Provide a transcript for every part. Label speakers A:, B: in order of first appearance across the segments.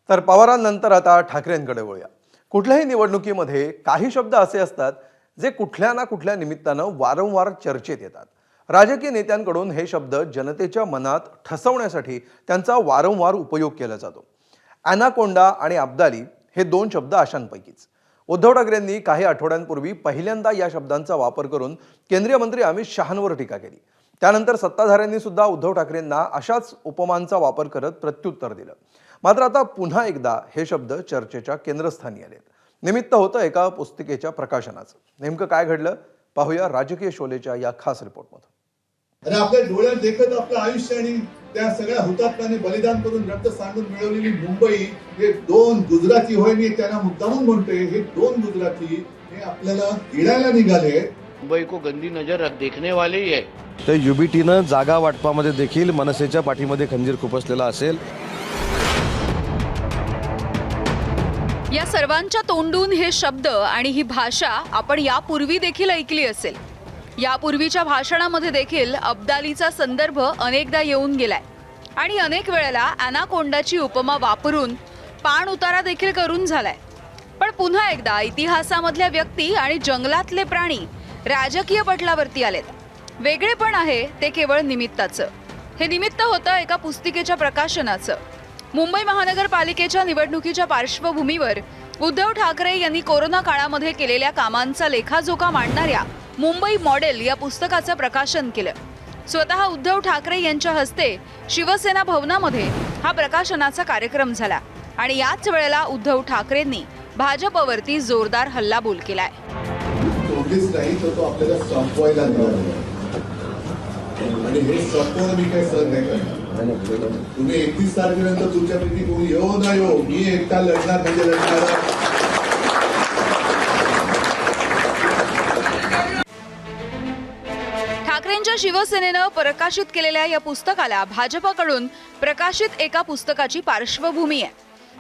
A: तर पवारांनंतर आता ठाकरेंकडे वळूया. कुठल्याही निवडणुकीमध्ये काही शब्द असे असतात जे कुठल्या ना कुठल्या निमित्तानं वारंवार चर्चेत येतात. राजकीय नेत्यांकडून हे शब्द जनतेच्या मनात ठसवण्यासाठी त्यांचा वारंवार उपयोग केला जातो. अॅनाकोंडा आणि अब्दाली हे दोन शब्द अशांपैकीच. उद्धव ठाकरेंनी काही आठवड्यांपूर्वी पहिल्यांदा या शब्दांचा वापर करून केंद्रीय मंत्री अमित शहांवर टीका केली. त्यानंतर सत्ताधाऱ्यांनी सुद्धा उद्धव ठाकरेंना अशाच उपमांचा वापर करत प्रत्युत्तर दिलं. मात्र आता पुन्हा एकदा हे शब्द चर्चेच्या केंद्रस्थानी आलेत. निमित्त होतं एका पुस्तिकेच्या प्रकाशनाचं. नेमकं काय घडलं पाहूया राजकीय शोलेच्या या खास रिपोर्टमध्ये.
B: आणि आपल्या डोळ्यात देखत आपलं आयुष्य आणि त्या सगळ्या हुतात्म्याने बलिदान करून रक्त सांडून मिळवलेली मुंबई हे दोन गुजराती होय, मी त्यांना मुद्दामून म्हणतोय, हे दोन गुजराती हे आपल्याला गिळायला निघाले.
C: मुंबई को गंदी नजर देखने वाले ही है.
D: तर युबीटीनं जागा वाटपामध्ये देखील मनसेच्या पाठीमध्ये खंजीर खुपसलेला असेल.
E: या सर्वांच्या तोंडून हे शब्द आणि ही भाषा आपण यापूर्वी देखील ऐकली असेल. यापूर्वीच्या भाषणामध्ये देखील अब्दालीचा संदर्भ अनेकदा येऊन गेलाय आणि अनेक वेळेला अॅनाकोंडाची उपमा वापरून पाण उतारा देखील करून झालाय. पण पुन्हा एकदा इतिहासामधल्या व्यक्ती आणि जंगलातले प्राणी राजकीय पटलावरती आलेत. वेगळेपण आहे ते केवळ निमित्ताचं. हे निमित्त होतं एका पुस्तिकेच्या प्रकाशनाचं. मुंबई महानगरपालिकेच्या निवडणुकीच्या पार्श्वभूमीवर उद्धव ठाकरे यांनी कोरोना काळामध्ये केलेल्या कामांचा लेखाजोखा मांडणाऱ्या मुंबई मॉडेल या पुस्तकाचं प्रकाशन केलं. स्वतः उद्धव ठाकरे यांच्या हस्ते शिवसेना भवनामध्ये हा प्रकाशनाचा कार्यक्रम झाला आणि याच वेळेला उद्धव ठाकरेंनी भाजपवरती जोरदार हल्लाबोल केलाय.
B: तोडलीच नाही तर तो आपल्याला संपवायला निघाला आणि हे संपवणं मी काही सहन नाही करणार. तुम्ही 31 तारखेनंतर तुमच्यापैकी कोणी येऊ ना येऊ, मी एकटा लढणार म्हणजे लढणार.
E: ठाकरेंच्या शिवसेनेनं प्रकाशित केलेल्या या पुस्तकाला भाजपकडून प्रकाशित एका पुस्तकाची पार्श्वभूमी आहे.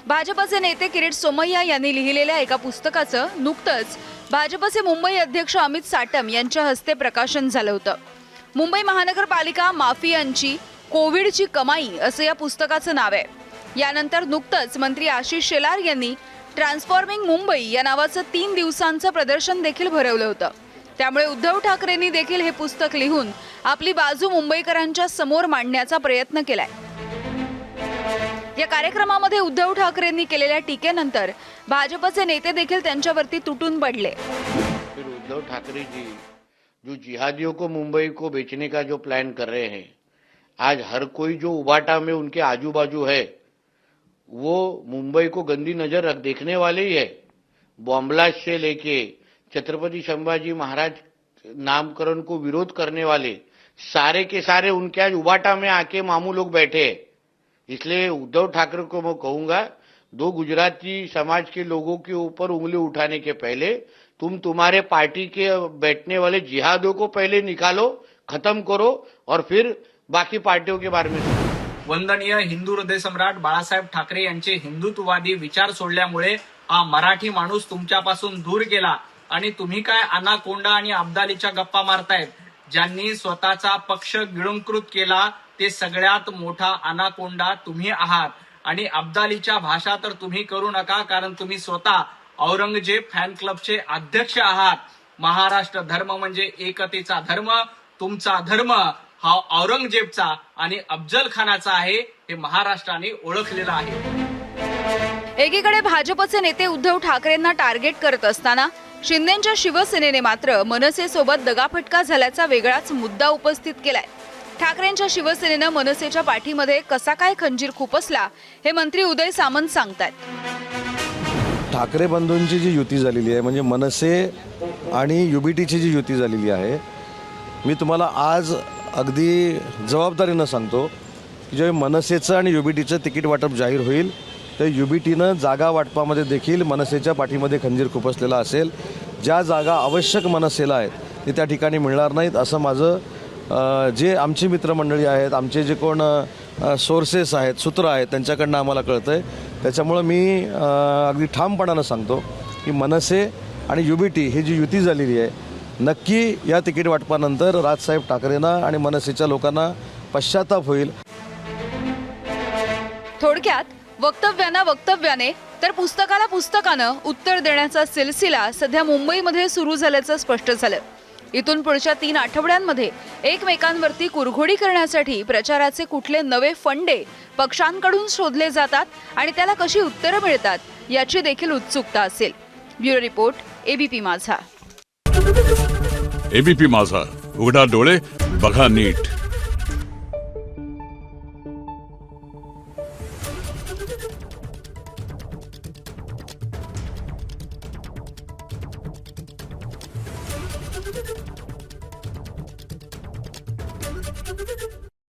E: भाजपचे नेते किरीट सोमय्या यांनी लिहिलेल्या एका पुस्तकाचं नुकतंच भाजपचे मुंबई अध्यक्ष अमित साटम यांच्या हस्ते प्रकाशन झालं होतं. मुंबई महानगरपालिका माफियांची कोविडची कमाई असं या पुस्तकाचं नाव आहे. यानंतर नुकतंच मंत्री आशिष शेलार यांनी ट्रान्सफॉर्मिंग मुंबई या नावाचं 3 दिवसांचं प्रदर्शन देखील भरवलं होतं. त्यामुळे उद्धव ठाकरेंनी देखील हे पुस्तक लिहून आपली बाजू मुंबईकरांच्या समोर मांडण्याचा प्रयत्न केलाय. या कार्यक्रमामध्ये उद्धव ठाकरेंनी केलेल्या टीकेनंतर भाजपचे नेते देखील त्यांच्यावरती तुटून पडले.
C: फिर उद्धव ठाकरे जी जो जिहादियों को मुंबई को बेचने का जो प्लान कर रहे हैं, आज हर कोई जो उबाटा में उनके आजू बाजू है वो मुंबई को गंदी नजर देखने वाले ही है. बॉम्बलास्ट से लेके छत्रपति संभाजी महाराज नामकरण को विरोध करने वाले सारे के सारे उनके आज उबाटा में आके मामू लोग बैठे हैं. इसलिए उद्धव ठाकरे को मैं कहूंगा, दो गुजराती समाज के लोगों के ऊपर उंगली उठाने के पहले तुम तुम्हारे पार्टी के बैठने वाले जिहादियों को पहले निकालो, खत्म करो और फिर बाकी पार्टियों के बारे में.
F: वंदनीय हिंदू हृदय सम्राट बाळासाहेब ठाकरे यांचे हिंदुत्ववादी विचार सोडल्यामुळे हा मराठी माणूस तुमच्यापासून दूर गेला आणि तुम्ही काय अनाकोंडा आणि अब्दालीच्या गप्पा मारतायत. ज्यांनी स्वतःचा पक्ष गिळंकृत केला ते सगळ्यात मोठा अनाकोंडा तुम्ही आहात. आणि अब्दालीच्या भाषा तर तुम्ही करू नका, कारण तुम्ही स्वतः औरंगजेब फॅन क्लबचे अध्यक्ष आहात. महाराष्ट्र धर्म म्हणजे एकतेचा धर्म. तुमचा धर्म हा औरंगजेबचा आणि अफजल खानाचा आहे, हे महाराष्ट्राने ओळखलेलं आहे.
E: एकीकडे भाजपचे नेते उद्धव ठाकरेंना टार्गेट करत असताना शिंदेच्या शिवसेनेने मात्र मनसेसोबत दगाफटका झाल्याचा वेगळाच मुद्दा उपस्थित केलाय. ठाकरेंच्या शिवसेनेनं मनसेच्या पाठीमध्ये कसा काय खंजीर खुपसला हे मंत्री उदय सामंत सांगतात.
D: ठाकरे बंधूंची जी युती झालेली आहे, म्हणजे मनसे आणि युबीटीची जी युती झालेली आहे, मी तुम्हाला आज अगदी जबाबदारीनं सांगतो की जेव्हा मनसेचं आणि युबीटीचं तिकीट वाटप जाहीर होईल तर युबीटीनं जागा वाटपामध्ये देखील मनसेच्या पाठीमध्ये खंजीर खुपसलेला असेल. ज्या जागा आवश्यक मनसेला आहेत ते त्या ठिकाणी मिळणार नाहीत असं माझं जे आमची मित्रमंडळी आहेत, आमचे जे कोण सोर्सेस आहेत, सूत्र आहेत, त्यांच्याकडनं आम्हाला कळतं आहे. त्याच्यामुळं मी अगदी ठामपणानं सांगतो की मनसे आणि युबीटी ही जी युती झालेली आहे, नक्की या तिकीट वाटपानंतर राजसाहेब ठाकरेंना आणि मनसेच्या लोकांना पश्चाताप होईल.
E: थोडक्यात वक्तव्याने तर पुस्तकाला पुस्तकानं उत्तर देण्याचा सिलसिला सध्या मुंबईमध्ये सुरू झाल्याचं स्पष्ट झालं. इथून पुढच्या 3 आठवड्यांमध्ये एकमेकांवरती कुरघोडी करण्यासाठी प्रचाराचे कुठले नवे फंडे पक्षांकडून शोधले जातात आणि त्याला कशी उत्तरं मिळतात याची देखील उत्सुकता असेल. ब्युरो रिपोर्ट, एबीपी माझा.
G: एबीपी माझा, उघडा डोळे बघा नीट.